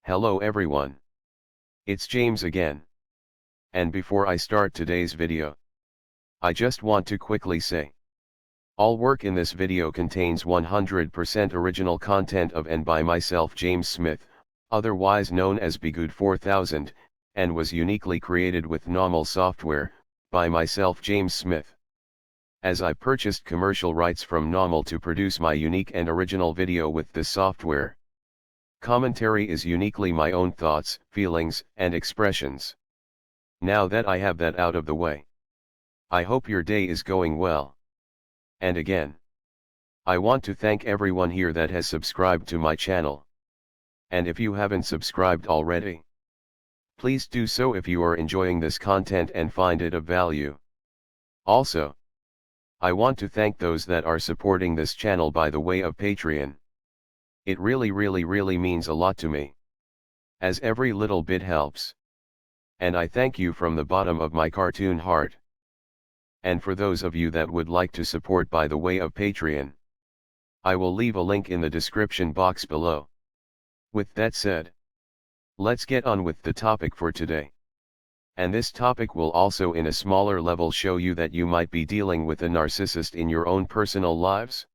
Hello everyone. It's James again. And before I start today's video, I just want to quickly say, all work in this video contains 100% original content of and by myself James Smith, otherwise known as Bgood 4000, and was uniquely created with NAWMAL software, by myself James Smith. As I purchased commercial rights from NAWMAL to produce my unique and original video with this software. Commentary is uniquely my own thoughts, feelings, and expressions. Now that I have that out of the way, I hope your day is going well. And again, I want to thank everyone here that has subscribed to my channel. And if you haven't subscribed already, please do so if you are enjoying this content and find it of value. Also, I want to thank those that are supporting this channel by the way of Patreon. It really means a lot to me, as every little bit helps. And I thank you from the bottom of my cartoon heart. And for those of you that would like to support by the way of Patreon, I will leave a link in the description box below. With that said, let's get on with the topic for today. And this topic will also in a smaller level show you that you might be dealing with a narcissist in your own personal lives.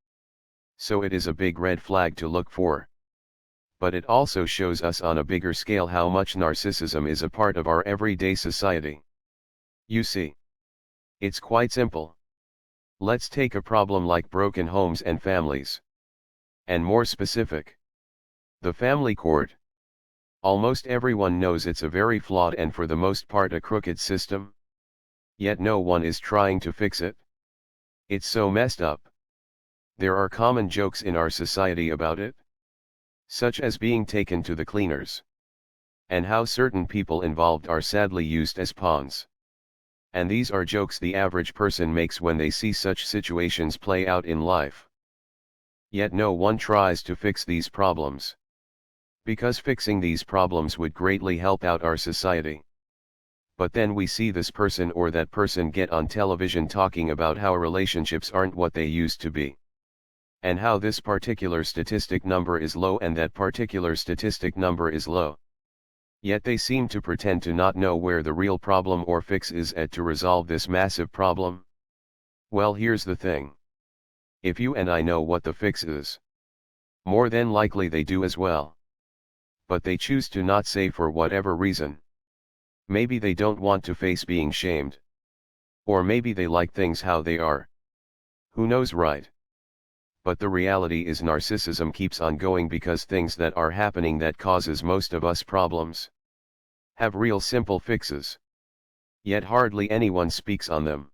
So it is a big red flag to look for. But it also shows us on a bigger scale how much narcissism is a part of our everyday society. You see, it's quite simple. Let's take a problem like broken homes and families. And more specific, the family court. Almost everyone knows it's a very flawed and for the most part a crooked system. Yet no one is trying to fix it. It's so messed up. There are common jokes in our society about it, such as being taken to the cleaners, and how certain people involved are sadly used as pawns. And these are jokes the average person makes when they see such situations play out in life. Yet no one tries to fix these problems, because fixing these problems would greatly help out our society. But then we see this person or that person get on television talking about how relationships aren't what they used to be, and how this particular statistic number is low and that particular statistic number is low. Yet they seem to pretend to not know where the real problem or fix is at to resolve this massive problem. Well, here's the thing. If you and I know what the fix is, more than likely they do as well. But they choose to not say for whatever reason. Maybe they don't want to face being shamed. Or maybe they like things how they are. Who knows, right? But the reality is narcissism keeps on going because things that are happening that causes most of us problems have real simple fixes. Yet hardly anyone speaks on them.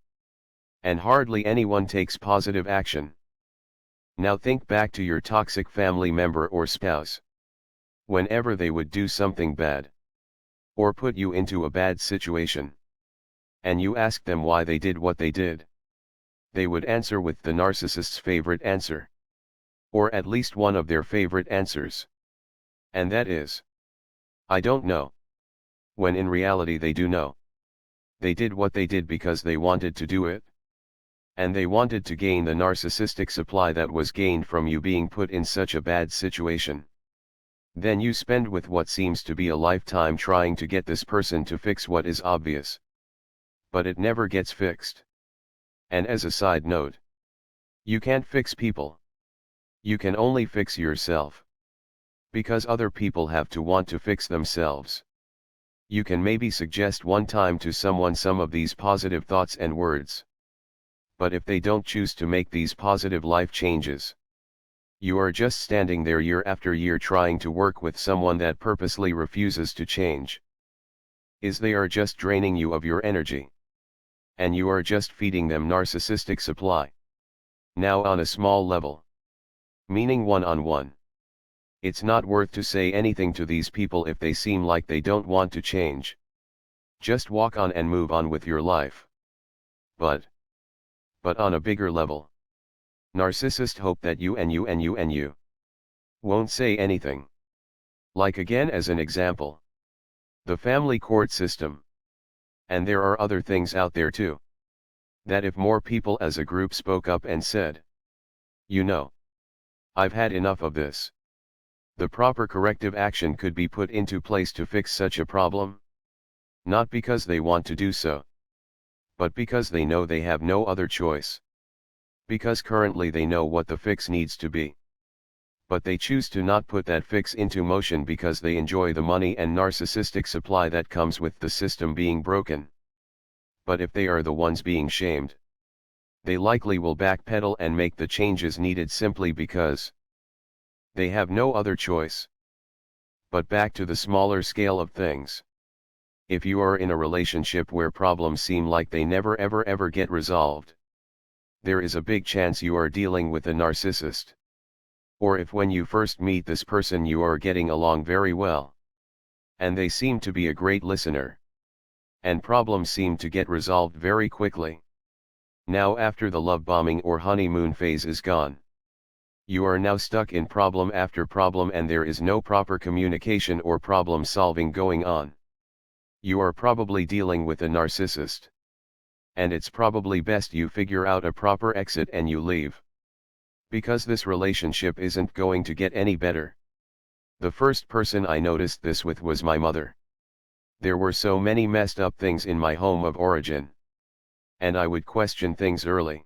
And hardly anyone takes positive action. Now think back to your toxic family member or spouse. Whenever they would do something bad, or put you into a bad situation, and you ask them why they did what they did, they would answer with the narcissist's favorite answer. Or at least one of their favorite answers. And that is, I don't know. When in reality they do know. They did what they did because they wanted to do it. And they wanted to gain the narcissistic supply that was gained from you being put in such a bad situation. Then you spend with what seems to be a lifetime trying to get this person to fix what is obvious. But it never gets fixed. And as a side note, you can't fix people. You can only fix yourself. Because other people have to want to fix themselves. You can maybe suggest one time to someone some of these positive thoughts and words. But if they don't choose to make these positive life changes, you are just standing there year after year trying to work with someone that purposely refuses to change. They are just draining you of your energy. And you are just feeding them narcissistic supply. Now on a small level. Meaning one-on-one. It's not worth to say anything to these people if they seem like they don't want to change. Just walk on and move on with your life. But on a bigger level, narcissists hope that you won't say anything. Like again as an example, the family court system. And there are other things out there too. That if more people as a group spoke up and said, you know, I've had enough of this, The proper corrective action could be put into place to fix such a problem. Not because they want to do so, but because they know they have no other choice. Because currently they know what the fix needs to be. But they choose to not put that fix into motion because they enjoy the money and narcissistic supply that comes with the system being broken. But if they are the ones being shamed, they likely will backpedal and make the changes needed simply because they have no other choice. But back to the smaller scale of things. If you are in a relationship where problems seem like they never ever get resolved, there is a big chance you are dealing with a narcissist. Or if when you first meet this person you are getting along very well, and they seem to be a great listener, and problems seem to get resolved very quickly. Now after the love bombing or honeymoon phase is gone, you are now stuck in problem after problem and there is no proper communication or problem solving going on. You are probably dealing with a narcissist. And it's probably best you figure out a proper exit and you leave. Because this relationship isn't going to get any better. The first person I noticed this with was my mother. There were so many messed up things in my home of origin. And I would question things early.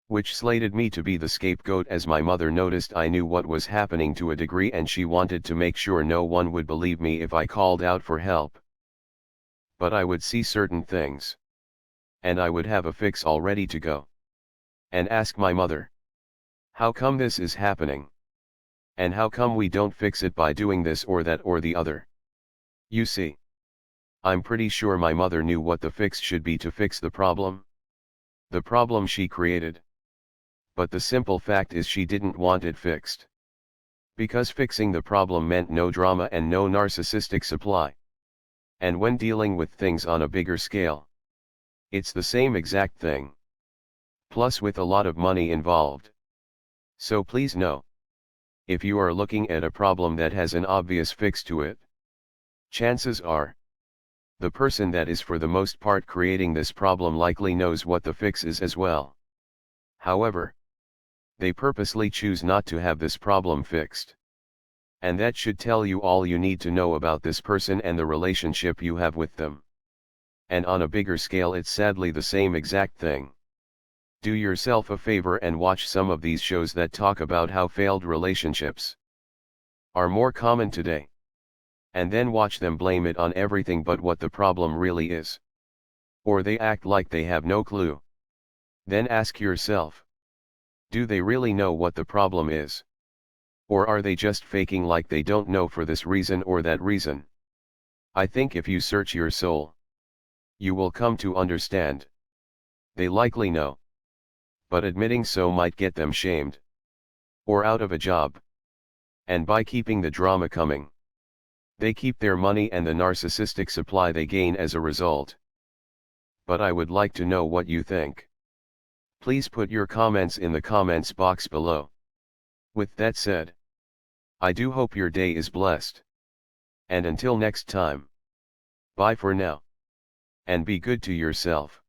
Which slated me to be the scapegoat as my mother noticed I knew what was happening to a degree and she wanted to make sure no one would believe me if I called out for help. But I would see certain things. And I would have a fix all ready to go. And ask my mother, how come this is happening? And how come we don't fix it by doing this or that or the other? You see, I'm pretty sure my mother knew what the fix should be to fix the problem. The problem she created. But the simple fact is she didn't want it fixed. Because fixing the problem meant no drama and no narcissistic supply. And when dealing with things on a bigger scale, it's the same exact thing. Plus with a lot of money involved. So please know. If you are looking at a problem that has an obvious fix to it, chances are, the person that is for the most part creating this problem likely knows what the fix is as well. However, they purposely choose not to have this problem fixed. And that should tell you all you need to know about this person and the relationship you have with them. And on a bigger scale it's sadly the same exact thing. Do yourself a favor and watch some of these shows that talk about how failed relationships are more common today. And then watch them blame it on everything but what the problem really is. Or they act like they have no clue. Then ask yourself, do they really know what the problem is? Or are they just faking like they don't know for this reason or that reason? I think if you search your soul, you will come to understand. They likely know. But admitting so might get them shamed. Or out of a job. And by keeping the drama coming, they keep their money and the narcissistic supply they gain as a result. But I would like to know what you think. Please put your comments in the comments box below. With that said, I do hope your day is blessed. And until next time, bye for now. And be good to yourself.